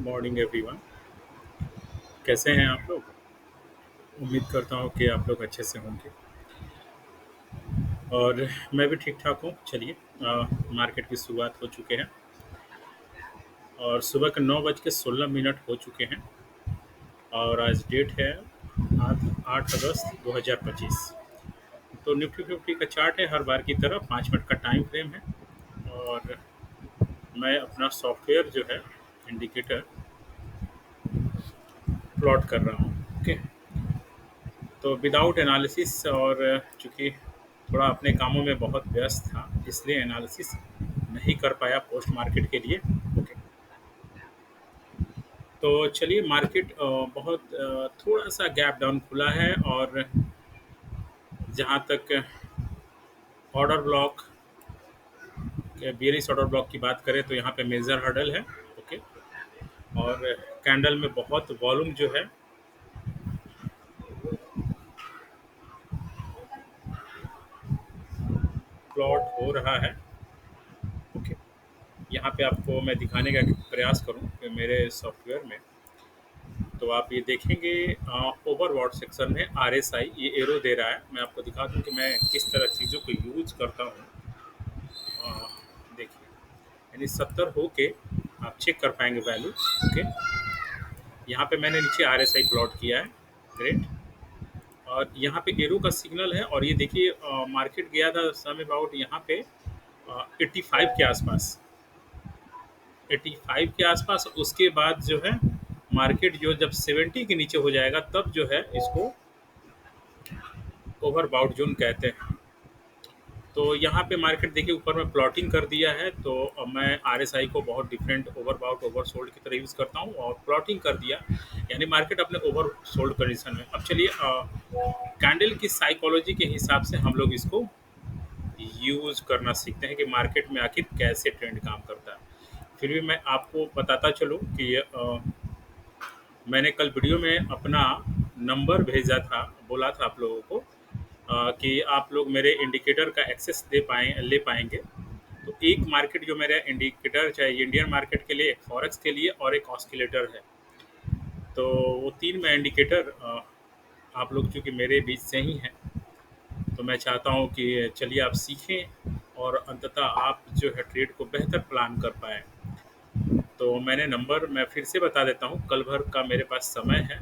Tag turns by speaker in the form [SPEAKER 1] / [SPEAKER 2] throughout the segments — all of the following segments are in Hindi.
[SPEAKER 1] Morning everyone. कैसे हैं आप लोग? उम्मीद करता हूँ कि आप लोग अच्छे से होंगे और मैं भी ठीक ठाक हूँ। चलिए, मार्केट की शुरुआत हो चुके हैं और सुबह के 9:16 हो चुके हैं और आज डेट है 8 अगस्त 2025। तो निफ्टी फिफ्टी का चार्ट है हर बार की तरह, 5 मिनट का टाइम फ्रेम है और मैं अपना सॉफ्टवेयर जो है इंडिकेटर प्लॉट कर रहा हूँ। ओके, तो विदाउट एनालिसिस और चूँकि थोड़ा अपने कामों में बहुत व्यस्त था इसलिए एनालिसिस नहीं कर पाया पोस्ट मार्केट के लिए। ओके, तो चलिए मार्केट बहुत थोड़ा सा गैप डाउन खुला है और जहाँ तक order block bearish order block की बात करें तो यहाँ पे मेजर हर्डल है। ओके, और कैंडल में बहुत वॉल्यूम जो है प्लॉट हो रहा है। ओके, यहाँ पे आपको मैं दिखाने का प्रयास करूँ कि मेरे सॉफ्टवेयर में तो आप ये देखेंगे ओवरवॉट सेक्शन में आरएसआई ये एरो दे रहा है। मैं आपको दिखा दूँ कि मैं किस तरह चीज़ों को यूज करता हूँ। देखिए, यानी 70 होके आप चेक कर पाएंगे वैल्यू। ओके, यहाँ पे मैंने नीचे आरएसआई प्लॉट किया है। ग्रेट, और यहाँ पे एरो का सिग्नल है और ये देखिए मार्केट गया था सम अबाउट यहाँ पे 85 के आसपास, 85 के आसपास। उसके बाद जो है मार्केट जो जब 70 के नीचे हो जाएगा तब जो है इसको ओवरबाउट जोन कहते हैं। तो यहाँ पे मार्केट देखिए ऊपर में प्लॉटिंग कर दिया है, तो अब मैं आरएसआई को बहुत डिफरेंट ओवरबाउट ओवरसोल्ड की तरह यूज़ करता हूँ और प्लॉटिंग कर दिया यानी मार्केट अपने ओवरसोल्ड कंडीशन में। अब चलिए कैंडल की साइकोलॉजी के हिसाब से हम लोग इसको यूज़ करना सीखते हैं कि मार्केट में आखिर कैसे ट्रेंड काम करता है। फिर भी मैं आपको बताता चलूँ कि मैंने कल वीडियो में अपना नंबर भेजा था, बोला था आप लोगों को कि आप लोग मेरे इंडिकेटर का एक्सेस ले पाएंगे। तो एक मार्केट जो मेरा इंडिकेटर चाहे इंडियन मार्केट के लिए, एक फॉरेक्स के लिए और एक ऑस्किलेटर है। तो वो तीन मैं इंडिकेटर आप लोग चूँकि मेरे बीच से ही हैं तो मैं चाहता हूँ कि चलिए आप सीखें और अंततः आप जो है ट्रेड को बेहतर प्लान कर पाएँ। तो मैं फिर से बता देता हूँ, कल भर का मेरे पास समय है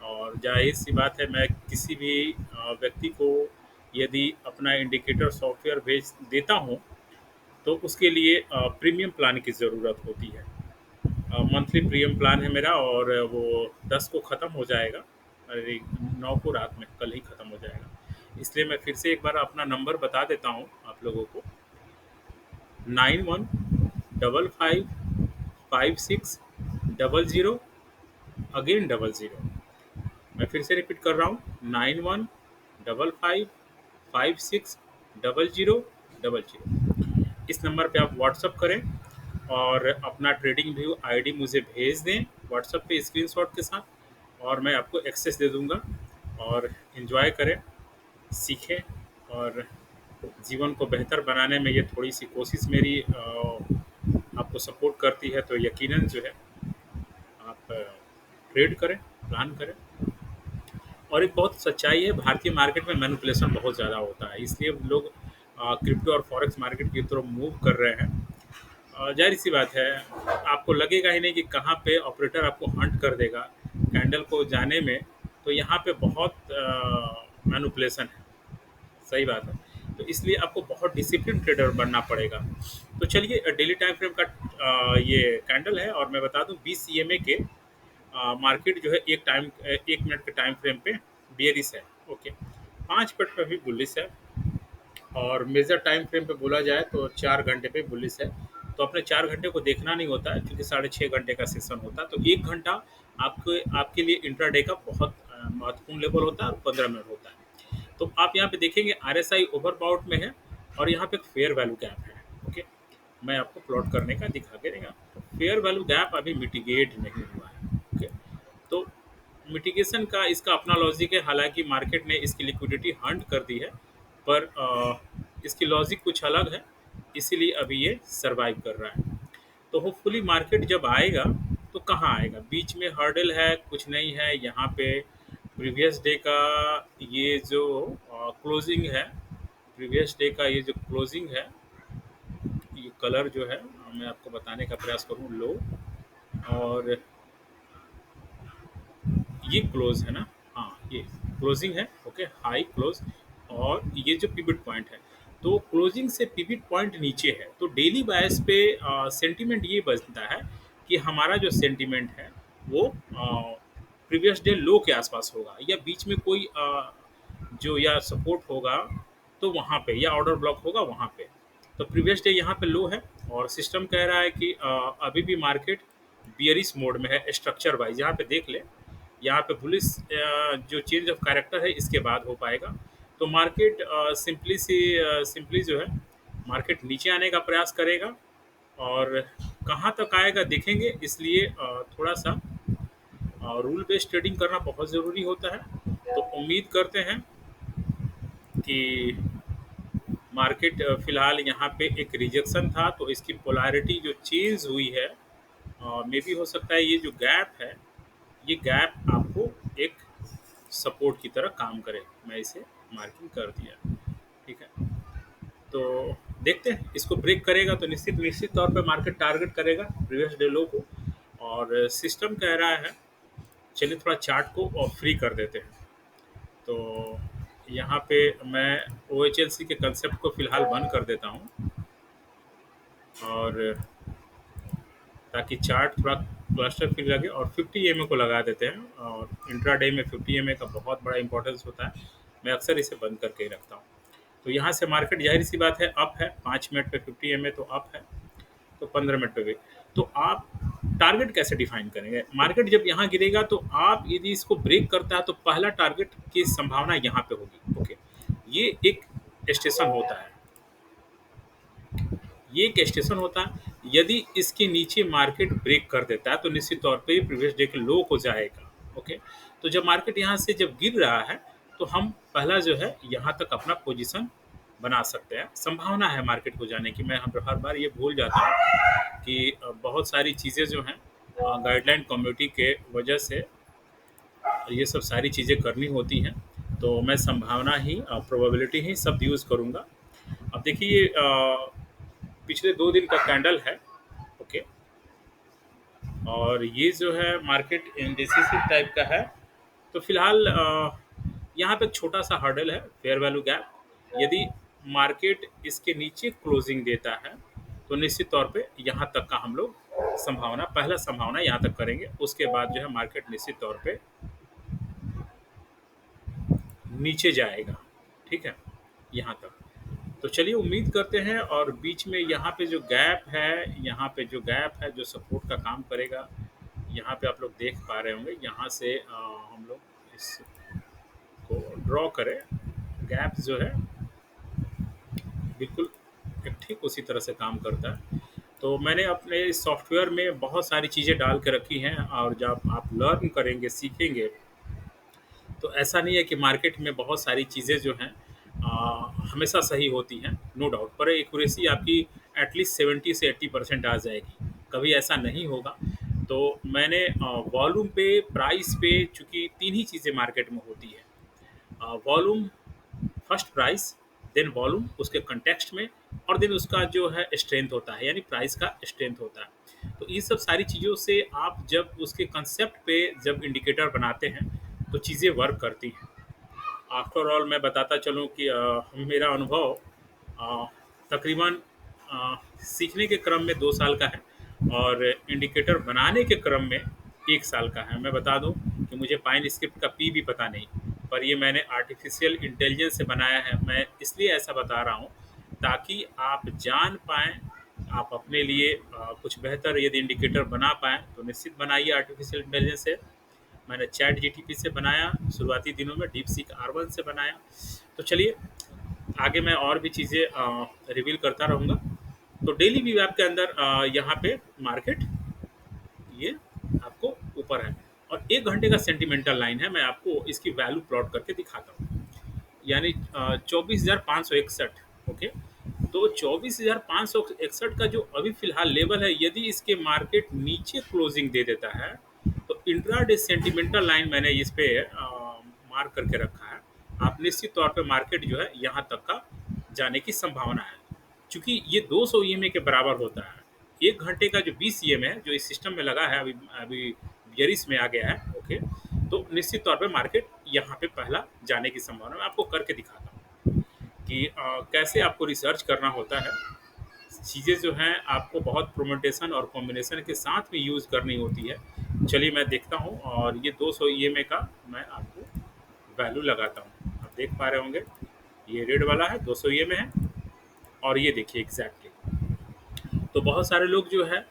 [SPEAKER 1] और ज़ाहिर-सी बात है मैं किसी भी व्यक्ति को यदि अपना इंडिकेटर सॉफ्टवेयर भेज देता हूँ, तो उसके लिए प्रीमियम प्लान की ज़रूरत होती है। मंथली प्रीमियम प्लान है मेरा और वो 10 को ख़त्म हो जाएगा, अरे 9 को रात में कल ही ख़त्म हो जाएगा। इसलिए मैं फिर से एक बार अपना नंबर बता देता हूँ आप लोगों को, 91555600 अगेन 00। मैं फिर से रिपीट कर रहा हूँ, 9155560000। इस नंबर पे आप व्हाट्सअप करें और अपना ट्रेडिंग व्यू आईडी मुझे भेज दें व्हाट्सअप पे स्क्रीनशॉट के साथ और मैं आपको एक्सेस दे दूंगा। और एंजॉय करें, सीखें और जीवन को बेहतर बनाने में ये थोड़ी सी कोशिश मेरी आपको सपोर्ट करती है तो यकीनन जो है आप ट्रेड करें, प्लान करें। और एक बहुत सच्चाई है, भारतीय मार्केट में मैनिपुलेशन बहुत ज़्यादा होता है, इसलिए लोग क्रिप्टो और फॉरेक्स मार्केट की तरफ मूव कर रहे हैं। जाहिर सी बात है, आपको लगेगा ही नहीं कि कहाँ पे ऑपरेटर आपको हंट कर देगा कैंडल को जाने में। तो यहाँ पे बहुत मैनिपुलेशन है, सही बात है। तो इसलिए आपको बहुत डिसिप्लिन ट्रेडर बनना पड़ेगा। तो चलिए डेली टाइम फ्रेम का ये कैंडल है और मैं बता दूं 20 सीएमए के मार्केट जो है 1 मिनट के टाइम फ्रेम पे बियरिश है। ओके, 5 मिनट पे भी बुलिश है और मेजर टाइम फ्रेम पे बोला जाए तो 4 घंटे पे बुलिश है। तो अपने 4 घंटे को देखना नहीं होता है क्योंकि 6.5 घंटे का सेशन होता है। तो 1 घंटा आपके आपके लिए इंट्राडे का बहुत महत्वपूर्ण लेवल होता है और 15 मिनट होता है। तो आप यहाँ पे देखेंगे आरएसआई ओवरबाउट में है और यहाँ पे एक फेयर वैल्यू गैप है। ओके, मैं आपको प्लॉट करने का दिखा के देगा। तो फेयर वैल्यू गैप अभी मिटिगेट नहीं हुआ है। ओके, तो मिटिगेशन का इसका अपना लॉजिक है, हालांकि मार्केट ने इसकी लिक्विडिटी हंट कर दी है पर इसकी लॉजिक कुछ अलग है, इसीलिए अभी ये सरवाइव कर रहा है। तो होपफुली मार्केट जब आएगा तो कहाँ आएगा? बीच में हर्डल है, कुछ नहीं है। यहाँ पे प्रीवियस डे का ये जो क्लोजिंग है, प्रीवियस डे का ये जो क्लोजिंग है, ये कलर जो है मैं आपको बताने का प्रयास करूँ, लो, और ये क्लोज है ना, हाँ ये क्लोजिंग है, ओके, हाई क्लोज, और ये जो पिवट पॉइंट है, तो क्लोजिंग से पिवट पॉइंट नीचे है, तो डेली बायस पे सेंटीमेंट ये बनता है कि हमारा जो सेंटीमेंट है वो प्रीवियस डे लो के आसपास होगा, या बीच में कोई जो या सपोर्ट होगा तो वहाँ पे, या ऑर्डर ब्लॉक होगा वहाँ पे। तो प्रीवियस डे यहाँ पे लो है, और सिस्टम कह रहा है कि अभी भी मार्केट बियरिश मोड में है स्ट्रक्चर वाइज। यहाँ पे देख ले, यहाँ पे बुलिश जो चेंज ऑफ कैरेक्टर है इसके बाद हो पाएगा। तो मार्केट सिंपली जो है मार्केट नीचे आने का प्रयास करेगा, और कहाँ तक आएगा देखेंगे। इसलिए थोड़ा सा रूल बेस्ड ट्रेडिंग करना बहुत ज़रूरी होता है। तो उम्मीद करते हैं कि मार्केट फ़िलहाल यहाँ पे एक रिजेक्शन था, तो इसकी पोलैरिटी जो चेंज हुई है, मे बी हो सकता है ये जो गैप है, ये गैप आपको एक सपोर्ट की तरह काम करे। मैं इसे मार्किंग कर दिया, ठीक है। तो देखते हैं, इसको ब्रेक करेगा तो निश्चित निश्चित तौर पे मार्केट टारगेट करेगा प्रीवियस डे लो को, और सिस्टम कह रहा है, चलिए थोड़ा चार्ट को और फ्री कर देते हैं। तो यहाँ पे मैं ओ एच एल सी के कंसेप्ट को फ़िलहाल बंद कर देता हूँ, और ताकि चार्ट थोड़ा क्लस्टर फील लगे, और 50 एम को लगा देते हैं, और इंट्राडे में 50 एम का बहुत बड़ा इंपॉर्टेंस होता है। मैं अक्सर इसे बंद करके ही रखता हूँ। तो यहाँ से मार्केट जाहिर सी बात है अप है, 5 मिनट पे 50 एम तो अप है, तो 15 मिनट पे भी। तो आप टारगेट कैसे डिफाइन करेंगे? मार्केट जब यहाँ गिरेगा तो आप यदि इसको ब्रेक करता है तो पहला टारगेट की संभावना यहाँ पे होगी, ओके। ये एक स्टेशन होता है, ये एक स्टेशन होता है। यदि इसके नीचे मार्केट ब्रेक कर देता है तो निश्चित तौर पे प्रीवियस डे के लो को जाएगा, ओके। तो जब मार्केट यहाँ से जब गिर रहा है तो हम पहला जो है यहाँ तक अपना पोजीशन बना सकते हैं। संभावना है मार्केट को जाने की। मैं हर बार ये भूल जाता हूँ कि बहुत सारी चीज़ें जो हैं गाइडलाइन कम्युनिटी के वजह से ये सब सारी चीज़ें करनी होती हैं। तो मैं संभावना ही प्रोबेबिलिटी ही सब यूज़ करूँगा। अब देखिए ये पिछले 2 दिन का कैंडल है, ओके, और ये जो है मार्केट इंडेसिसिव टाइप का है। तो फिलहाल यहाँ पे एक छोटा सा हर्डल है, फेयर वैल्यू गैप। यदि मार्केट इसके नीचे क्लोजिंग देता है तो निश्चित तौर पे यहाँ तक का हम लोग संभावना, पहला संभावना यहाँ तक करेंगे। उसके बाद जो है मार्केट निश्चित तौर पे नीचे जाएगा, ठीक है, यहाँ तक। तो चलिए उम्मीद करते हैं, और बीच में यहाँ पे जो गैप है, यहाँ पे जो गैप है जो सपोर्ट का काम करेगा, यहाँ पे आप लोग देख पा रहे होंगे। यहाँ से हम लोग इसको ड्रॉ करें, गैप जो है बिल्कुल एक ठीक उसी तरह से काम करता है। तो मैंने अपने सॉफ्टवेयर में बहुत सारी चीज़ें डाल के रखी हैं, और जब आप लर्न करेंगे, सीखेंगे, तो ऐसा नहीं है कि मार्केट में बहुत सारी चीज़ें जो हैं हमेशा सही होती हैं, नो डाउट, पर एक्यूरेसी आपकी एटलीस्ट 70 से 80% आ जाएगी, कभी ऐसा नहीं होगा। तो मैंने वॉल्यूम पे, प्राइस पे, चूँकि 3 ही चीज़ें मार्केट में होती है, volume, first price, then volume उसके कंटेक्स्ट में, और देन उसका जो है स्ट्रेंथ होता है, यानी प्राइस का स्ट्रेंथ होता है। तो ये सब सारी चीज़ों से आप जब उसके कंसेप्ट पे जब इंडिकेटर बनाते हैं तो चीज़ें वर्क करती हैं। आफ्टर ऑल मैं बताता चलूँ कि मेरा अनुभव अ, तकरीबन सीखने के क्रम में 2 साल का है, और इंडिकेटर बनाने के क्रम में 1 साल का है। मैं बता दूं कि मुझे पाइन स्क्रिप्ट का पी भी पता नहीं, पर ये मैंने आर्टिफिशियल इंटेलिजेंस से बनाया है। मैं इसलिए ऐसा बता रहा हूँ ताकि आप जान पाएँ, आप अपने लिए कुछ बेहतर यदि इंडिकेटर बना पाएँ तो निश्चित बनाइए आर्टिफिशियल इंटेलिजेंस से। मैंने चैट जीटीपी से बनाया शुरुआती दिनों में, डीप सीक R1 से बनाया। तो चलिए आगे मैं और भी चीज़ें रिवील करता रहूँगा। तो डेली व्यू ऐप के अंदर यहाँ पे मार्केट ये आपको ऊपर है, और 1 घंटे का सेंटिमेंटल लाइन है। मैं आपको इसकी वैल्यू प्लॉट करके दिखाता हूँ, यानी 24,561, ओके। तो 24,561 का जो अभी फ़िलहाल लेवल है, यदि इसके मार्केट नीचे क्लोज़िंग दे देता है, तो इंट्राडे सेंटिमेंटल लाइन मैंने इस पे मार्क करके रखा है। आप निश्चित तौर पे मार्केट जो है यहाँ तक का जाने की संभावना है। चूँकि ये 200 ईएमए के बराबर होता है। 1 घंटे का जो 20 ईएमए है, जो इस सिस्टम में लगा है, अभी अभी बियरिश में आ गया है, ओके। तो निश्चित तौर पे मार्केट यहाँ पे पहला जाने की संभावना है। मैं आपको करके दिखाता हूँ कि कैसे आपको रिसर्च करना होता है। चीज़ें जो हैं आपको बहुत परमुटेशन और कॉम्बिनेशन के साथ में यूज़ करनी होती है। चलिए मैं देखता हूँ और ये 200 ईएमए का मैं आपको वैल्यू लगाता हूँ। आप देख पा रहे होंगे, ये रेड वाला है, 200 ईएमए है, और ये देखिए एग्ज़ैक्टली। तो बहुत सारे लोग जो है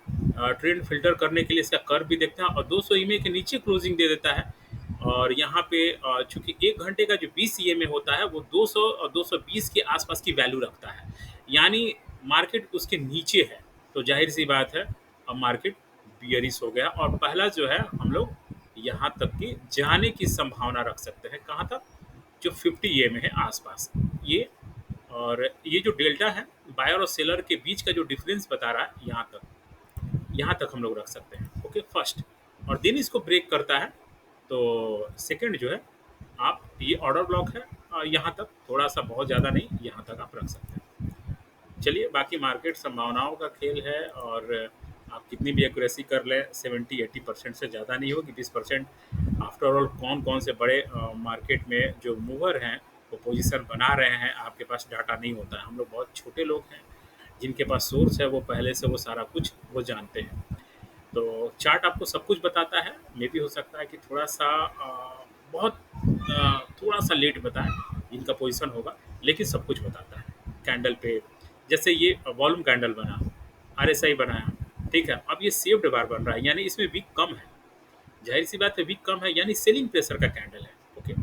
[SPEAKER 1] ट्रेंड फ़िल्टर करने के लिए इसका कर्व भी देखते हैं और 200 ईएमए के नीचे क्लोजिंग दे देता है। और यहाँ पे चूँकि 1 घंटे का जो 20 ईएमए होता है, वो 200 और 220 के आसपास की वैल्यू रखता है। यानी मार्केट उसके नीचे है, तो ज़ाहिर-सी बात है अब मार्केट बियरिश हो गया और पहला जो है हम लोग यहाँ तक कि जाने की संभावना रख सकते हैं। कहाँ तक? जो 50 ईएमए है आसपास। ये और ये जो डेल्टा है, बायर और सेलर के बीच का जो डिफरेंस बता रहा है, यहाँ तक हम लोग रख सकते हैं, ओके, फर्स्ट। और देन इसको ब्रेक करता है, तो सेकंड जो है आप ये ऑर्डर ब्लॉक है, यहाँ तक, थोड़ा सा, बहुत ज़्यादा नहीं, यहाँ तक आप रख सकते हैं। चलिए, बाकी मार्केट संभावनाओं का खेल है और आप कितनी भी एक्यूरेसी कर लें, 70-80% से ज़्यादा नहीं होगी, 20%। आफ्टर ऑल कौन कौन से बड़े मार्केट में जो मूवर हैं वो पोजीशन बना रहे हैं, आपके पास डाटा नहीं होता है। हम लोग बहुत छोटे लोग हैं, जिनके पास सोर्स है वो पहले से वो सारा कुछ वो जानते हैं। तो चार्ट आपको सब कुछ बताता है। मे भी हो सकता है कि थोड़ा सा थोड़ा सा लेट बताए इनका पोजीशन होगा, लेकिन सब कुछ बताता है कैंडल पे। जैसे ये वॉल्यूम कैंडल बना, आरएसआई बनाया, ठीक है। अब ये सेव्ड बार बन रहा है, यानी इसमें वीक कम है। जाहिर सी बात है, वीक कम है यानी सेलिंग प्रेशर का कैंडल है, ओके।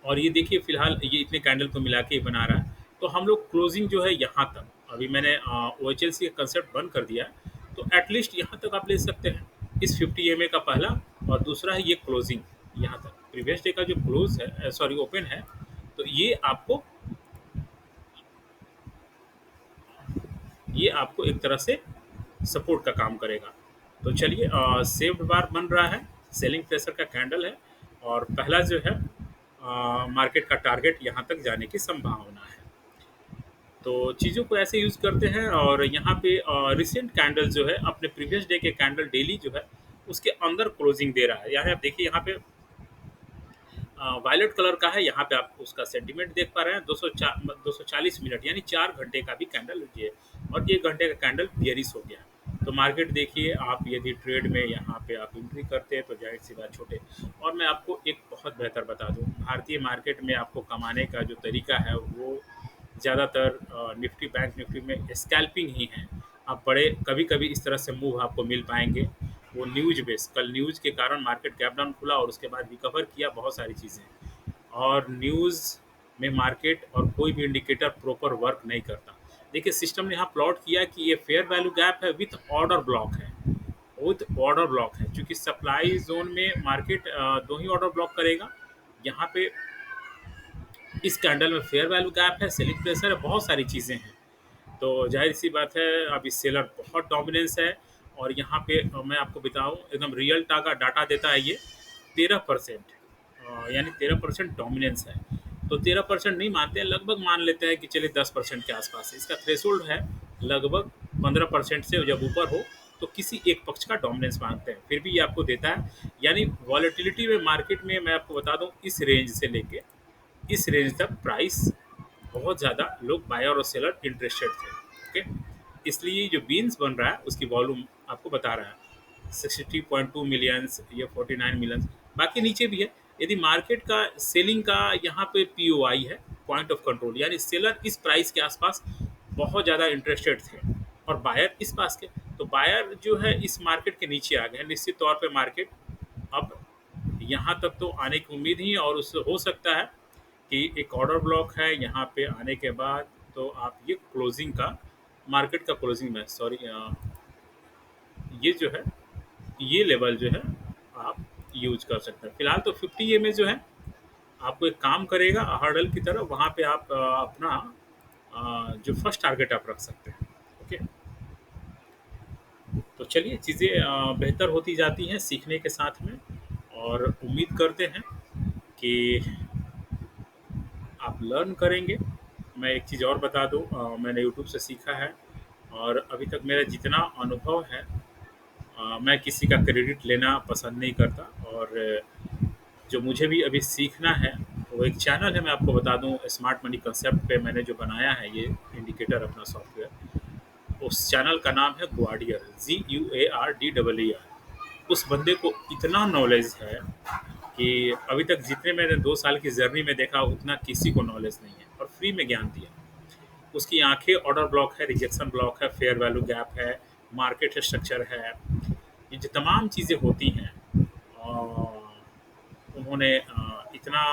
[SPEAKER 1] और ये देखिए फिलहाल ये इतने कैंडल को मिला के ही बना रहा है। तो हम लोग क्लोजिंग जो है यहाँ तक, अभी मैंने ओ एच एल सी का कंसेप्ट बंद कर दिया है, तो एटलीस्ट यहाँ तक आप ले सकते हैं। इस 50 एम ए का पहला, और दूसरा है ये क्लोजिंग यहाँ तक, प्रीवियस डे का जो क्लोज है, सॉरी ओपन है, तो ये आपको एक तरह से सपोर्ट का काम करेगा। तो चलिए, सेव्ड बार बन रहा है, सेलिंग प्रेशर का कैंडल है, और पहला जो है मार्केट का टारगेट यहाँ तक जाने की संभावना है। तो चीज़ों को ऐसे यूज़ करते हैं। और यहाँ पे रिसेंट कैंडल जो है अपने प्रीवियस डे के कैंडल डेली जो है उसके अंदर क्लोजिंग दे रहा है। यानी आप देखिए यहाँ पे वायलेट कलर का है, यहाँ पे आप उसका सेंटीमेंट देख पा रहे हैं, 240 मिनट यानी 4 घंटे का भी कैंडल लीजिए, और 1 घंटे का कैंडल बियरिश हो गया। तो मार्केट देखिए, आप यदि ट्रेड में यहाँ पे आप एंट्री करते हैं तो जाहिर सी बात छोटे। और मैं आपको एक बहुत बेहतर बता दूँ, भारतीय मार्केट में आपको कमाने का जो तरीका है वो ज़्यादातर निफ्टी, बैंक निफ्टी में स्कैल्पिंग ही है। आप बड़े कभी कभी इस तरह से मूव आपको मिल पाएंगे, वो न्यूज बेस। कल न्यूज़ के कारण मार्केट गैप डाउन खुला और उसके बाद रिकवर किया बहुत सारी चीज़ें। और न्यूज़ में मार्केट और कोई भी इंडिकेटर प्रॉपर वर्क नहीं करता। देखिए, सिस्टम ने यहाँ प्लॉट किया कि ये फेयर वैल्यू गैप है विथ ऑर्डर ब्लॉक है, विथ ऑर्डर ब्लॉक है। क्योंकि सप्लाई जोन में मार्केट दो ही ऑर्डर ब्लॉक करेगा। यहाँ पे इस कैंडल में फेयर वैल्यू गैप है, सेलिंग प्रेशर है, बहुत सारी चीज़ें हैं। तो जाहिर सी बात है, अभी सेलर बहुत डोमिनेंस है। और यहाँ पे मैं आपको बताऊँ, एकदम रियल टाका डाटा देता है ये 13%, यानी 13% डोमिनेंस है। तो 13% नहीं मानते हैं, लगभग मान लेते हैं कि चलिए 10% के आसपास है। इसका थ्रेशोल्ड है लगभग 15% से जब ऊपर हो तो किसी एक पक्ष का डोमिनेंस मानते हैं, फिर भी ये आपको देता है। यानी वॉलेटिलिटी में मार्केट में मैं आपको बता दूं, इस रेंज से लेके इस रेंज तक प्राइस बहुत ज़्यादा लोग बायर और सेलर इंटरेस्टेड थे, ओके। इसलिए जो बीन्स बन रहा है उसकी वॉल्यूम आपको बता रहा है 60.2 मिलियंस या 49 मिलियंस। बाकी नीचे भी है। यदि मार्केट का सेलिंग का यहाँ पे पीओआई है, पॉइंट ऑफ कंट्रोल, यानी सेलर इस प्राइस के आसपास बहुत ज़्यादा इंटरेस्टेड थे और बायर इस पास के। तो बायर जो है इस मार्केट के नीचे आ गए हैं। निश्चित तौर पे मार्केट अब यहाँ तक तो आने की उम्मीद ही है, और उससे हो सकता है कि एक ऑर्डर ब्लॉक है यहाँ पे आने के बाद, तो आप ये क्लोजिंग का, मार्केट का क्लोजिंग में, सॉरी, ये जो है, ये लेवल जो है आप यूज कर सकते हैं। फिलहाल तो 50 एम जो है आपको एक काम करेगा हर्डल की तरह, वहाँ पे आप अपना जो फर्स्ट टारगेट आप रख सकते हैं। ओके, तो चलिए चीज़ें बेहतर होती जाती हैं सीखने के साथ में, और उम्मीद करते हैं कि आप लर्न करेंगे। मैं एक चीज़ और बता दूँ, मैंने यूट्यूब से सीखा है, और अभी तक मेरा जितना अनुभव है, मैं किसी का क्रेडिट लेना पसंद नहीं करता। और जो मुझे भी अभी सीखना है, वो एक चैनल है, मैं आपको बता दूँ, स्मार्ट मनी कंसेप्ट पे मैंने जो बनाया है ये इंडिकेटर अपना सॉफ्टवेयर, उस चैनल का नाम है ग्वाडियर, GUARDEER। उस बंदे को इतना नॉलेज है कि अभी तक जितने मैंने 2 साल की जर्नी में देखा उतना किसी को नॉलेज नहीं है, और फ्री में ज्ञान दिया। उसकी आंखें ऑर्डर ब्लॉक है, रिजेक्शन ब्लॉक है, फेयर वैल्यू गैप है, मार्केट स्ट्रक्चर है, ये जो तमाम चीज़ें होती हैं, उन्होंने इतना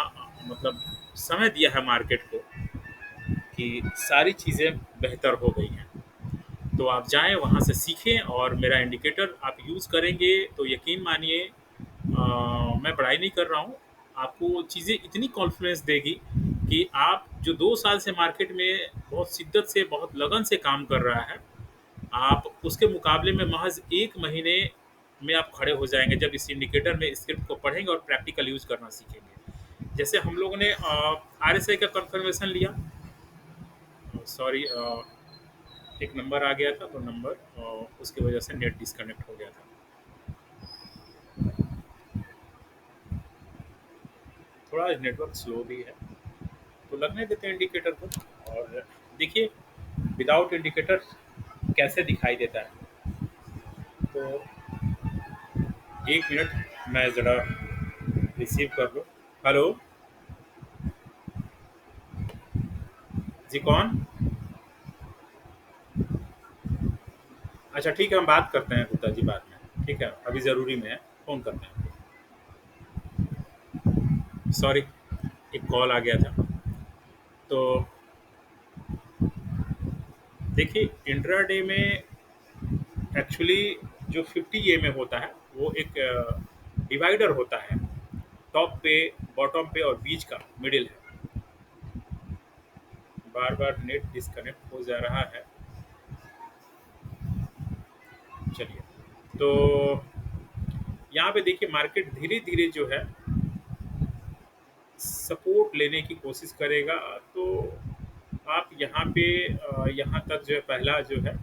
[SPEAKER 1] मतलब समय दिया है मार्केट को कि सारी चीज़ें बेहतर हो गई हैं। तो आप जाएँ वहाँ से सीखें, और मेरा इंडिकेटर आप यूज़ करेंगे तो यकीन मानिए, मैं बड़ाई नहीं कर रहा हूँ, आपको चीज़ें इतनी कॉन्फिडेंस देगी कि आप जो 2 साल से मार्केट में बहुत शिद्दत से, बहुत लगन से काम कर रहा है, आप उसके मुकाबले में महज़ 1 महीने में आप खड़े हो जाएँगे, जब इस इंडिकेटर में स्क्रिप्ट को पढ़ेंगे और प्रैक्टिकल यूज़ करना सीखेंगे। जैसे हम लोगों ने RSI का कन्फर्मेशन लिया, सॉरी, एक नंबर आ गया था, तो नंबर उसकी वजह से नेट डिस्कनेक्ट हो गया था। थोड़ा नेटवर्क स्लो भी है, तो लगने देते हैं इंडिकेटर को। और देखिए, विदाउट इंडिकेटर कैसे दिखाई देता है। तो 1 मिनट, मैं ज़रा रिसीव कर लूँ। हेलो जी, कौन? अच्छा ठीक है, हम बात करते हैं गुप्ता जी बाद में, ठीक है, अभी ज़रूरी में है, फ़ोन करते हैं। सॉरी, एक कॉल आ गया था। तो देखिए, इंट्राडे में एक्चुअली जो 50 ए में होता है, वो एक डिवाइडर होता है, टॉप पे, बॉटम पे और बीच का मिडिल है। बार बार नेट डिस्कनेक्ट हो जा रहा है। चलिए, तो यहाँ पे देखिए, मार्केट धीरे धीरे जो है सपोर्ट लेने की कोशिश करेगा। तो आप यहाँ पे यहाँ तक जो है, पहला जो है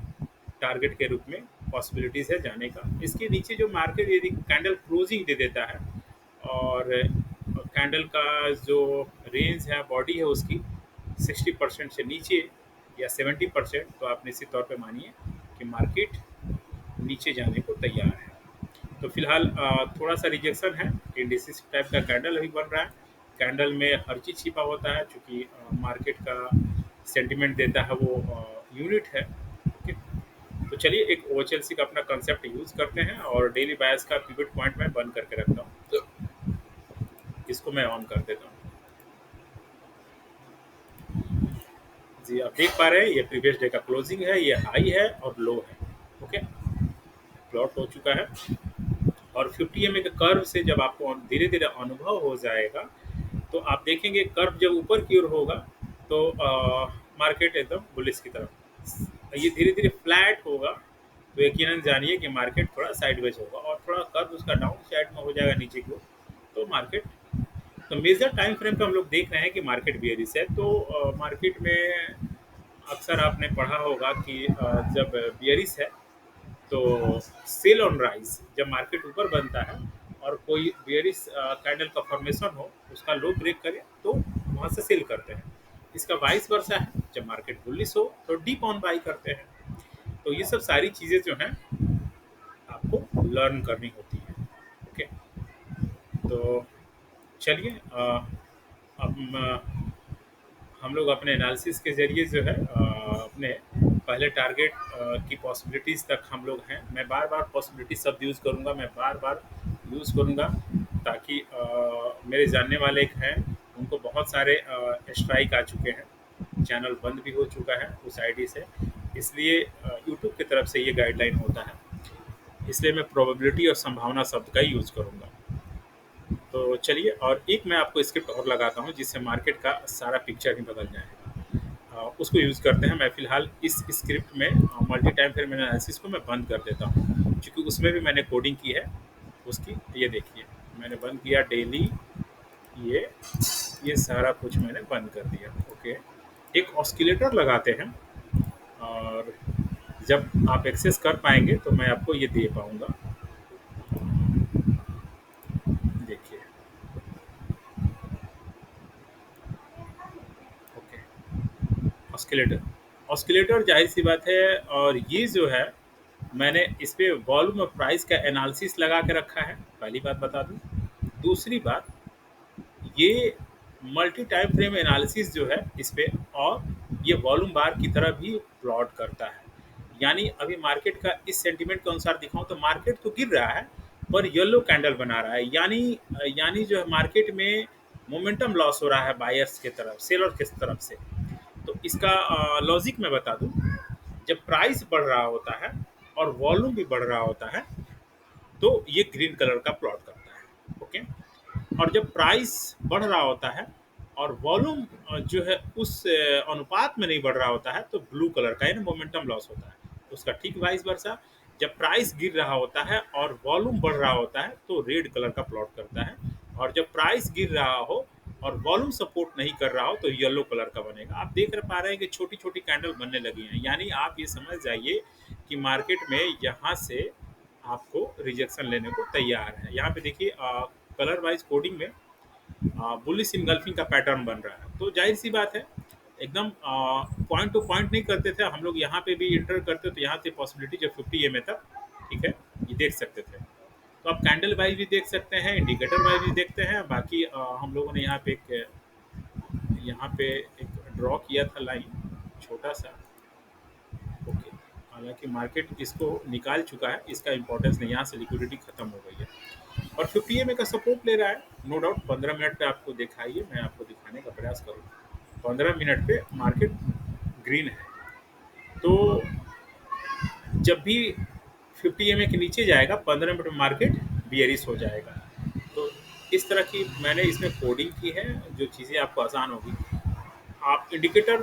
[SPEAKER 1] टारगेट के रूप में पॉसिबिलिटीज़ है जाने का। इसके नीचे जो मार्केट यदि कैंडल क्लोजिंग दे देता है, और कैंडल का जो रेंज है, बॉडी है उसकी 60% से नीचे या 70%, तो आप निश्चित तौर पे मानिए कि मार्केट नीचे जाने को तैयार है। तो फिलहाल थोड़ा सा रिजेक्शन है, इंडिसिस टाइप का कैंडल अभी बन रहा है। कैंडल में हर चीज़ छिपा होता है, चूँकि मार्केट का सेंटिमेंट देता है वो यूनिट है। ओके, तो चलिए एक OHLC का अपना कंसेप्ट यूज़ करते हैं, और डेली बायस का पिवट पॉइंट मैं बंद करके रखता हूँ, तो इसको मैं ऑन कर देता हूँ। जी, आप देख पा रहे हैं, ये प्रीवियस डे का क्लोजिंग है, ये हाई है और लो है। ओके, प्लॉट हो चुका है। और 50 एम के कर्व से जब आपको धीरे धीरे अनुभव हो जाएगा, तो आप देखेंगे कर्व जब ऊपर की ओर होगा, तो मार्केट एकदम बुलिश की तरफ, ये धीरे धीरे फ्लैट होगा, तो यकीनन जानिए कि मार्केट थोड़ा साइडवेज होगा, और थोड़ा कर्व उसका डाउन साइड में हो जाएगा नीचे की ओर, तो मार्केट, तो मेजर टाइम फ्रेम पे हम लोग देख रहे हैं कि मार्केट बियरिश है। तो मार्केट में अक्सर आपने पढ़ा होगा कि जब बियरिश है, तो सेल ऑन राइज, जब मार्केट ऊपर बनता है और कोई बेयरिश कैंडल का फॉर्मेशन हो, उसका लो ब्रेक करे, तो वहाँ से सेल करते हैं। इसका वाइस वर्सा है, जब मार्केट बुलिश हो तो डीप ऑन बाई करते हैं। तो ये सब सारी चीज़ें जो हैं आपको लर्न करनी होती है। ओके, तो चलिए, अब हम लोग अपने एनालिसिस के ज़रिए जो है अपने पहले टारगेट की पॉसिबिलिटीज़ तक हम लोग हैं। मैं बार-बार पॉसिबिलिटी शब्द यूज़ करूँगा, मैं बार-बार यूज़ करूँगा, ताकि मेरे जानने वाले एक हैं, उनको बहुत सारे स्ट्राइक आ चुके हैं, चैनल बंद भी हो चुका है उस आईडी से। इसलिए यूट्यूब की तरफ से ये गाइडलाइन होता है, इसलिए मैं प्रोबेबिलिटी और संभावना शब्द का ही यूज़ करूँगा। तो चलिए, और एक मैं आपको स्क्रिप्ट और लगाता हूँ, जिससे मार्केट का सारा पिक्चर ही बदल जाएगा। उसको यूज़ करते हैं। मैं फ़िलहाल इस स्क्रिप्ट में मल्टी टाइम फ्रेम एनालिसिस को मैं बंद कर देता हूँ, क्योंकि उसमें भी मैंने कोडिंग की है उसकी। ये देखिए, मैंने बंद किया डेली, ये ये सारा कुछ मैंने बंद कर दिया। ओके, एक ऑस्किलेटर लगाते हैं, और जब आप एक्सेस कर पाएंगे तो मैं आपको ये दे पाऊंगा। देखिए, ओके, ऑस्किलेटर। ऑस्किलेटर जाहिर सी बात है, और ये जो है मैंने इस पे वॉल्यूम और प्राइस का एनालिसिस लगा के रखा है, पहली बात बता दूं। दूसरी बात, ये मल्टी टाइम फ्रेम एनालिसिस जो है इस पे, और ये वॉल्यूम बार की तरह भी प्लॉट करता है। यानी अभी मार्केट का इस सेंटीमेंट के अनुसार दिखाऊं तो मार्केट तो गिर रहा है, पर येलो कैंडल बना रहा है। यानी जो है मार्केट में मोमेंटम लॉस हो रहा है बायर्स के तरफ, सेलर के तरफ से। तो इसका लॉजिक मैं बता दूं, जब प्राइस बढ़ रहा होता है और वॉल्यूम भी बढ़ रहा होता है, तो ये ग्रीन कलर का प्लॉट करता है। ओके, और जब प्राइस बढ़ रहा होता है और वॉल्यूम जो है उस अनुपात में नहीं बढ़ रहा होता है, तो ब्लू कलर का यानी मोमेंटम लॉस होता है। उसका ठीक वाइस वर्सा, जब प्राइस गिर रहा होता है और वॉल्यूम बढ़ रहा होता है, तो रेड कलर का प्लॉट करता है। और जब प्राइस गिर रहा हो और वॉल्यूम सपोर्ट नहीं कर रहा हो, तो येलो कलर का बनेगा। आप देख पा रहे हैं कि छोटी छोटी कैंडल बनने लगी हैं। यानी आप ये समझ जाइए कि मार्केट में यहाँ से आपको रिजेक्शन लेने को तैयार है। यहाँ पे देखिए, कलर वाइज कोडिंग में बुलिश इनगल्फिंग का पैटर्न बन रहा है। तो जाहिर सी बात है, एकदम पॉइंट टू पॉइंट नहीं करते थे हम लोग, यहाँ पे भी इंटर करते तो यहाँ से पॉसिबिलिटी जब 50 एम ए तक, ठीक है, ये देख सकते थे। तो आप कैंडल वाइज भी देख सकते हैं, इंडिकेटर वाइज भी देखते हैं। बाकी हम लोगों ने यहाँ पे एक ड्रॉ किया था लाइन, छोटा सा। ओके, हालांकि मार्केट इसको निकाल चुका है, इसका इंपॉर्टेंस नहीं, यहाँ से लिक्विडिटी खत्म हो गई है। और 50 एम ए का सपोर्ट ले रहा है, नो डाउट। 15 मिनट पे आपको दिखाइए, मैं आपको दिखाने का प्रयास करूँ। 15 मिनट पे मार्केट ग्रीन है। तो जब भी 50 एम ए के नीचे जाएगा, 15 मिनट में मार्केट बियरिश हो जाएगा। तो इस तरह की मैंने इसमें कोडिंग की है, जो चीज़ें आपको आसान होगी। आप इंडिकेटर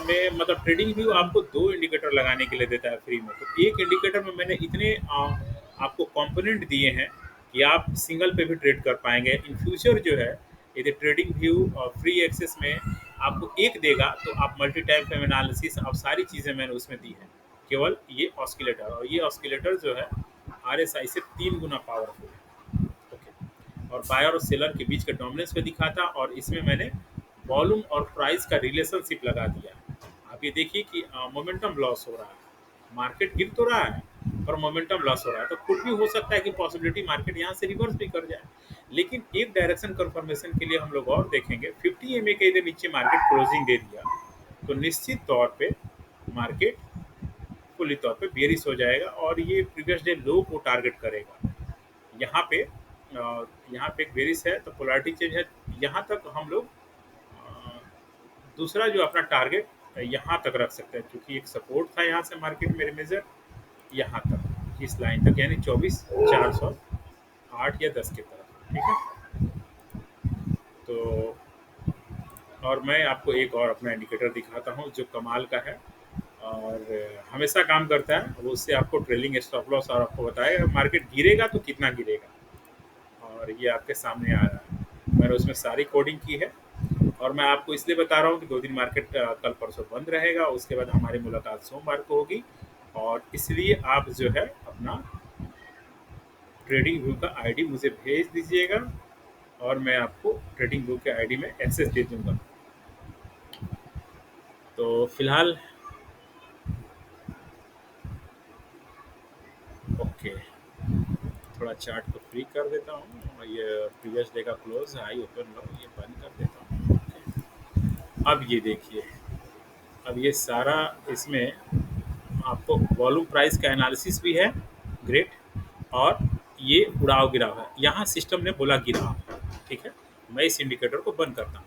[SPEAKER 1] में, मतलब ट्रेडिंग व्यू आपको 2 इंडिकेटर लगाने के लिए देता है फ्री में। तो एक इंडिकेटर में मैंने इतने आपको कंपोनेंट दिए हैं कि आप सिंगल पे भी ट्रेड कर पाएंगे। इन फ्यूचर जो है, यदि ट्रेडिंग व्यू फ्री एक्सेस में आपको एक देगा, तो आप मल्टी टाइम फ्रेम एनालिसिस, आप सारी चीज़ें मैंने उसमें दी है। केवल ये ऑस्किलेटर, और ये ऑस्किलेटर जो है RSI से 3 गुना पावरफुल है। ओके, और बायर और सेलर के बीच के डोमिनेंस को दिखाता, और इसमें मैंने वॉल्यूम और प्राइस का रिलेशनशिप लगा दिया। आप ये देखिए कि मोमेंटम लॉस हो रहा है, मार्केट गिर तो रहा है और मोमेंटम लॉस हो रहा है। तो कुछ भी हो सकता है कि पॉसिबिलिटी मार्केट यहाँ से रिवर्स भी कर जाए। लेकिन एक डायरेक्शन कंफर्मेशन के लिए हम लोग और देखेंगे, 50 एम ए के इधर नीचे मार्केट क्लोजिंग दे दिया, तो निश्चित तौर पे मार्केट फुली तौर पे बेरिश हो जाएगा, और ये प्रीवियस डे लो को टारगेट करेगा। यहाँ पे यहाँ पे एक बेरिश है, तो पोलैरिटी चेंज है। यहाँ तक हम लोग दूसरा जो अपना टारगेट यहाँ तक रख सकते हैं, क्योंकि एक सपोर्ट था यहाँ से मार्केट मेरे मेजर यहाँ तक, इस लाइन तक, यानी 24,408 या 10 की तरफ, ठीक है। तो और मैं आपको एक और अपना इंडिकेटर दिखाता हूँ जो कमाल का है, और हमेशा काम करता है। वो उससे आपको ट्रेलिंग स्टॉप लॉस और आपको बताएगा मार्केट गिरेगा तो कितना गिरेगा, और ये आपके सामने आ रहा है। मैंने उसमें सारी कोडिंग की है, और मैं आपको इसलिए बता रहा हूँ कि 2 दिन मार्केट कल परसों बंद रहेगा, उसके बाद हमारी मुलाकात सोमवार को होगी। और इसलिए आप जो है अपना ट्रेडिंग व्यू का आईडी मुझे भेज दीजिएगा, और मैं आपको ट्रेडिंग व्यू के आईडी में एक्सेस दे दूंगा। तो फिलहाल ओके, थोड़ा चार्ट को फ्री कर देता हूँ, और ये प्रीवियस डे का क्लोज हाई ओपन लो ये बंद कर देता हूँ। अब ये देखिए, अब ये सारा इसमें आपको वॉल्यूम प्राइस का एनालिसिस भी है, ग्रेट। और ये उड़ाव गिराव है, यहाँ सिस्टम ने बोला गिराव, ठीक है। मैं इस इंडिकेटर को बंद करता हूँ।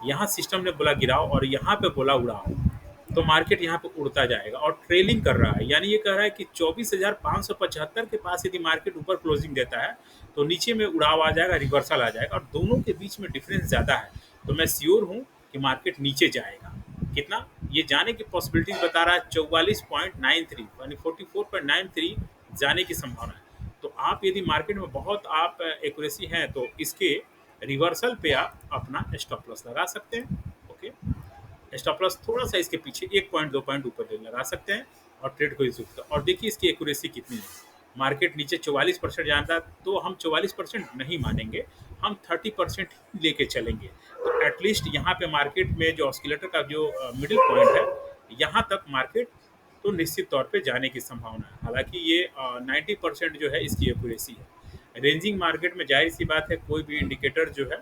[SPEAKER 1] यहाँ सिस्टम ने बोला गिराव और यहाँ पे बोला उड़ाव, तो मार्केट यहाँ पे उड़ता जाएगा और ट्रेलिंग कर रहा है। यानी ये कह रहा है कि 24,575 के पास यदि मार्केट ऊपर क्लोजिंग देता है, तो नीचे में उड़ाव आ जाएगा, रिवर्सल आ जाएगा, और दोनों के बीच में डिफरेंस ज़्यादा है। तो मैं श्योर हूँ कि मार्केट नीचे जाएगा। कितना ये जाने की पॉसिबिलिटीज बता रहा है 44.93 यानी 44.93 जाने की संभावना है। तो आप यदि मार्केट में बहुत आप एक्यूरेसी हैं तो इसके रिवर्सल पे आप अपना स्टॉप लॉस लगा सकते हैं। ओके, स्टॉप लॉस थोड़ा सा इसके पीछे 1 पॉइंट 2 पॉइंट ऊपर लगा सकते हैं और ट्रेड को एग्जीक्यूट कर। और देखिए इसकी एक्यूरेसी कितनी है। मार्केट नीचे 44% जाता है तो हम 44% नहीं मानेंगे, हम 30% लेके चलेंगे। तो एटलीस्ट यहाँ पे मार्केट में जो ऑस्किलेटर का जो मिडिल पॉइंट है, यहाँ तक मार्केट तो निश्चित तौर पे जाने की संभावना है। हालांकि ये 90% जो है इसकी एक्यूरेसी है। रेंजिंग मार्केट में जाहिर सी बात है कोई भी इंडिकेटर जो है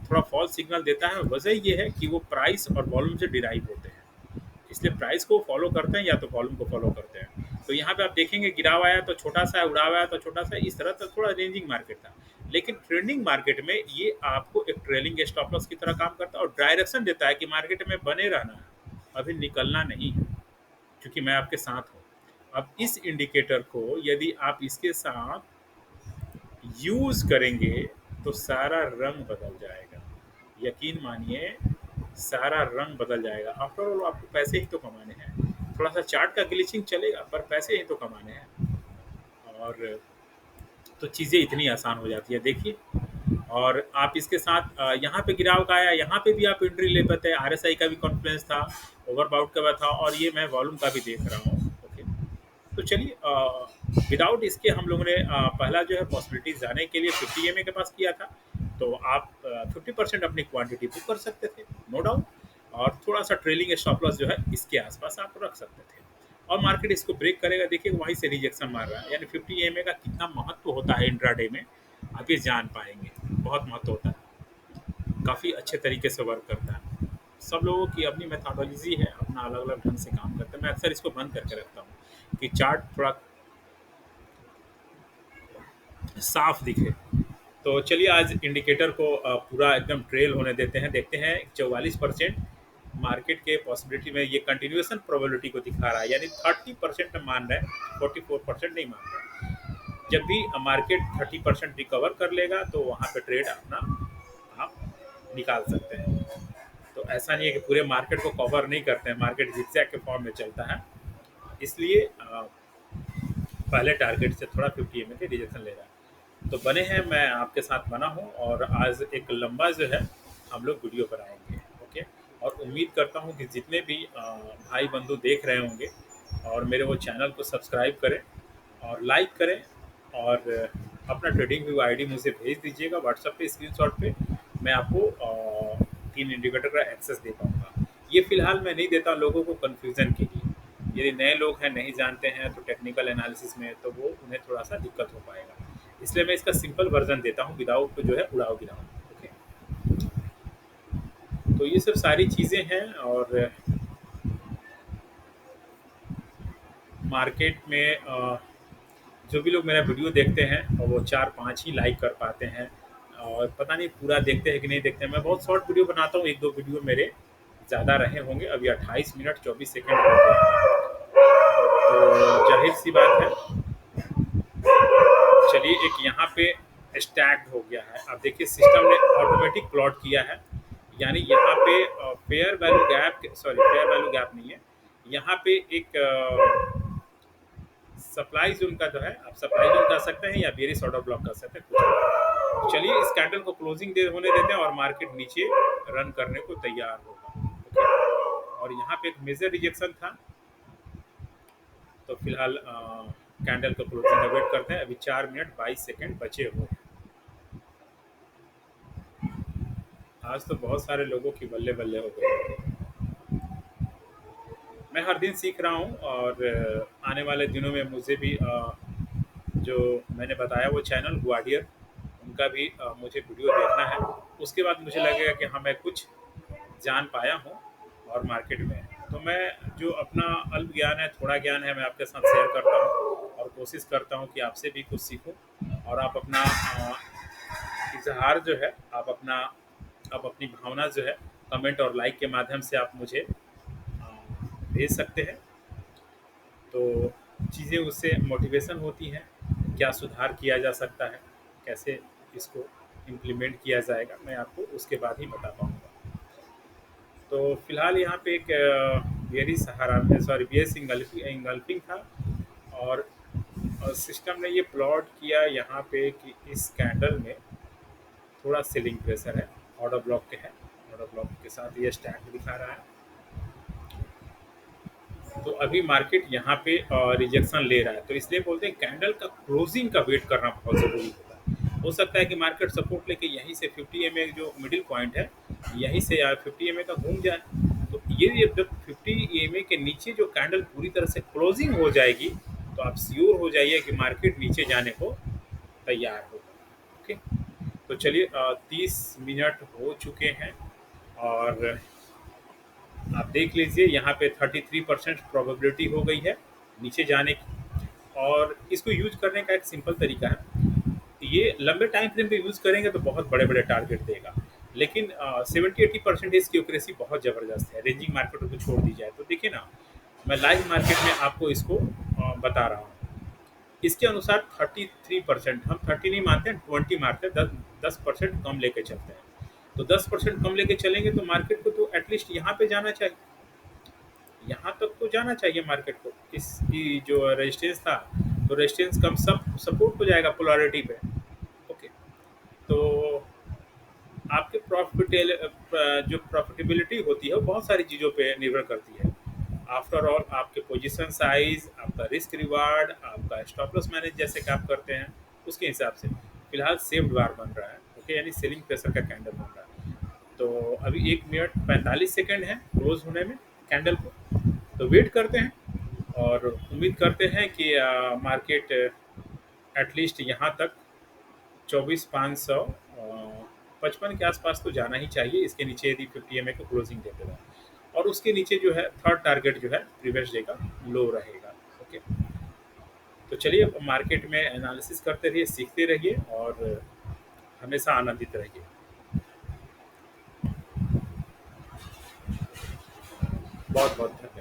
[SPEAKER 1] थोड़ा फॉल्स सिग्नल देता है। वजह ये है कि वो प्राइस और वॉल्यूम से डिराइव होते हैं, इसलिए प्राइस को फॉलो करते हैं या तो वॉल्यूम को फॉलो करते हैं। तो यहाँ पे आप देखेंगे गिराव आया तो छोटा सा, उड़ाव आया तो छोटा सा, इस तरह तो थोड़ा रेंजिंग मार्केट था। लेकिन ट्रेंडिंग मार्केट में ये आपको एक ट्रेलिंग स्टॉप लॉस की तरह काम करता है और डायरेक्शन देता है कि मार्केट में बने रहना है, अभी निकलना नहीं है, क्योंकि मैं आपके साथ हूँ। अब इस इंडिकेटर को यदि आप इसके साथ यूज करेंगे तो सारा रंग बदल जाएगा, यकीन मानिए सारा रंग बदल जाएगा। आफ्टर ऑल आपको पैसे ही तो कमाने हैं, थोड़ा सा चार्ट का ग्लिचिंग चलेगा पर पैसे ही तो कमाने हैं। और तो चीज़ें इतनी आसान हो जाती है देखिए। और आप इसके साथ यहाँ पे गिराव का आया, यहाँ पे भी आप एंट्री ले पाते हैं। आरएसआई का भी कॉन्फ्लुएंस था, ओवरबाउट का भी था, और ये मैं वॉल्यूम का भी देख रहा हूँ। ओके, तो चलिए विदाउट इसके हम लोगों ने पहला जो है पॉसिबिलिटी जाने के लिए 50 के पास किया था। तो आप 50% अपनी क्वांटिटी बुक कर सकते थे, नो डाउट। और थोड़ा सा ट्रेलिंग स्टॉप लॉस जो है इसके आसपास आप रख सकते थे। और मार्केट इसको ब्रेक करेगा, देखिए वहीं से रिजेक्शन मार रहा है। यानी 50 का कितना महत्व होता है इंट्राडे में, आप ये जान पाएंगे। बहुत महत्व होता है, काफ़ी अच्छे तरीके से वर्क करता है। सब लोगों की अपनी मेथोडोलॉजी है, अपना अलग अलग ढंग से काम करते हैं। मैं अक्सर इसको बंद करके रखता हूँ कि चार्ट थोड़ा साफ दिखे। तो चलिए आज इंडिकेटर को पूरा एकदम ट्रेल होने देते हैं, देखते हैं 44% मार्केट के पॉसिबिलिटी में ये कंटिन्यूएशन प्रोबेबिलिटी को दिखा रहा है, यानी 30% मान रहे हैं, 44% नहीं मान रहे। जब भी मार्केट 30% रिकवर कर लेगा तो वहाँ पे ट्रेड अपना आप निकाल सकते हैं। तो ऐसा नहीं है कि पूरे मार्केट को कवर नहीं करते हैं, मार्केट जिगजैग के फॉर्म में चलता है, इसलिए पहले टारगेट से थोड़ा 50 के रिजेक्शन ले रहा है। तो बने हैं, मैं आपके साथ बना हूँ और आज एक लंबा जो है हम लोग वीडियो बनाएंगे। ओके, और उम्मीद करता हूँ कि जितने भी भाई बंधु देख रहे होंगे और मेरे वो चैनल को सब्सक्राइब करें और लाइक करें, और अपना ट्रेडिंग व्यू आईडी मुझे भेज दीजिएगा व्हाट्सएप पे स्क्रीनशॉट पे। मैं आपको 3 इंडिकेटर का एक्सेस दे पाऊँगा। ये फ़िलहाल मैं नहीं देता लोगों को कन्फ्यूज़न के लिए। यदि नए लोग हैं, नहीं जानते हैं तो टेक्निकल एनालिसिस में, तो वो उन्हें थोड़ा सा दिक्कत हो पाएगा, इसलिए मैं इसका सिंपल वर्जन देता हूँ विदाउट जो है उड़ाव गिराव। ओके, तो ये सब सारी चीज़ें हैं। और मार्केट में जो भी लोग मेरा वीडियो देखते हैं और वो 4-5 ही लाइक कर पाते हैं, और पता नहीं पूरा देखते हैं कि नहीं देखते हैं। मैं बहुत शॉर्ट वीडियो बनाता हूँ, 1-2 वीडियो मेरे ज़्यादा रहे होंगे, अभी 28 मिनट 24 सेकंड हो गए हैं। तो जाहिर सी बात है, चलिए एक यहाँ पे स्टैक हो गया है। अब देखिए सिस्टम ने ऑटोमेटिक प्लॉट किया है, यानी यहाँ पे fair value gap, sorry fair value gap नहीं है, यहाँ पे एक सप्लाई जोन का जो है, आप सप्लाई जोन कर सकते हैं या बेरिश ऑर्डर ब्लॉक कर सकते हैं, कुछ भी। तो चलिए इस कैंडल को क्लोजिंग दे होने देते हैं और मार्केट नीचे रन करने को तैयार होगा। ओके, और यहाँ पे एक मेजर रिजेक्शन था, तो फिलहाल कैंडल का क्लोजिंग अवेट करते हैं। अभी 4 मिनट 22 सेकंड बचे हुए हैं। आज तो बहुत सारे लोगों की बल्ले बल्ले हो गई। मैं हर दिन सीख रहा हूँ और आने वाले दिनों में मुझे भी जो मैंने बताया वो चैनल ग्वाडियर, उनका भी मुझे वीडियो देखना है। उसके बाद मुझे लगेगा कि हाँ मैं कुछ जान पाया हूँ और मार्केट में। तो मैं जो अपना अल्प ज्ञान है, थोड़ा ज्ञान है, मैं आपके साथ शेयर करता हूँ और कोशिश करता हूँ कि आपसे भी कुछ सीखूं। और आप अपना इजहार जो है, आप अपनी भावना जो है कमेंट और लाइक के माध्यम से आप मुझे भेज सकते हैं। तो चीज़ें उससे मोटिवेशन होती हैं, क्या सुधार किया जा सकता है, कैसे इसको इम्प्लीमेंट किया जाएगा, मैं आपको उसके बाद ही बता पाऊँगा। तो फिलहाल यहाँ पे एक बियरी सहारा में, सॉरी, बीएस इंगल्फिंग था। और सिस्टम ने ये प्लॉट किया यहाँ पे कि इस कैंडल में थोड़ा सेलिंग प्रेशर है, ऑर्डर ब्लॉक के है। ऑर्डर ब्लॉक के साथ ये स्टैक दिखा रहा है। तो अभी मार्केट यहाँ पे रिजेक्शन ले रहा है, तो इसलिए बोलते हैं कैंडल का क्लोजिंग का वेट करना बहुत ज़रूरी होता है। हो सकता है कि मार्केट सपोर्ट लेके यहीं से 50 एम जो मिडिल पॉइंट है, यहीं से यार 50 एम का घूम जाए। तो ये जब 50 एम के नीचे जो कैंडल पूरी तरह से क्लोजिंग हो जाएगी, तो आप श्योर हो जाइए कि मार्केट नीचे जाने को तैयार होगा। ओके, तो चलिए 30 मिनट हो चुके हैं और आप देख लीजिए यहाँ पे 33% प्रोबेबिलिटी हो गई है नीचे जाने की। और इसको यूज करने का एक सिंपल तरीका है। ये लंबे टाइम फ्रेम पे यूज करेंगे तो बहुत बड़े बड़े टारगेट देगा, लेकिन 70-80% इसकी एक्यूरेसी बहुत ज़बरदस्त है। रेंजिंग मार्केट को छोड़ दी जाए तो देखिए ना, मैं लाइव मार्केट में आपको इसको बता रहा हूँ। इसके अनुसार 33%, हम 30 नहीं मानते हैं, 20 मानते हैं, 10% कम लेके चलते हैं। तो 10% कम लेके चलेंगे तो मार्केट को तो एटलीस्ट यहाँ पे जाना चाहिए, यहाँ तक तो जाना चाहिए मार्केट को। इसकी जो रेजिस्टेंस था, तो रेजिस्टेंस कम सब सपोर्ट हो जाएगा पोलैरिटी पे। ओके, तो आपके जो प्रॉफिटेबिलिटी होती है वो बहुत सारी चीज़ों पे निर्भर करती है। आफ्टर ऑल आपके पोजीशन साइज, आपका रिस्क रिवार्ड, आपका स्टॉप लॉस मैनेज जैसे कि आप करते हैं, उसके हिसाब से। फिलहाल सेव्ड बार बन रहा है, ओके, यानी सेलिंग प्रेशर का कैंडल बन रहा है। तो अभी 1 मिनट 45 सेकेंड है क्लोज होने में कैंडल को। तो वेट करते हैं और उम्मीद करते हैं कि मार्केट एटलीस्ट यहाँ तक 24,555 के आसपास तो जाना ही चाहिए। इसके नीचे यदि 50 एम को क्लोजिंग देते रहे, और उसके नीचे जो है थर्ड टारगेट जो है प्रीवियस डे का लो रहेगा। ओके, तो चलिए मार्केट में एनालिसिस करते रहिए, सीखते रहिए और हमेशा आनंदित रहिए। बहुत बहुत धन्यवाद।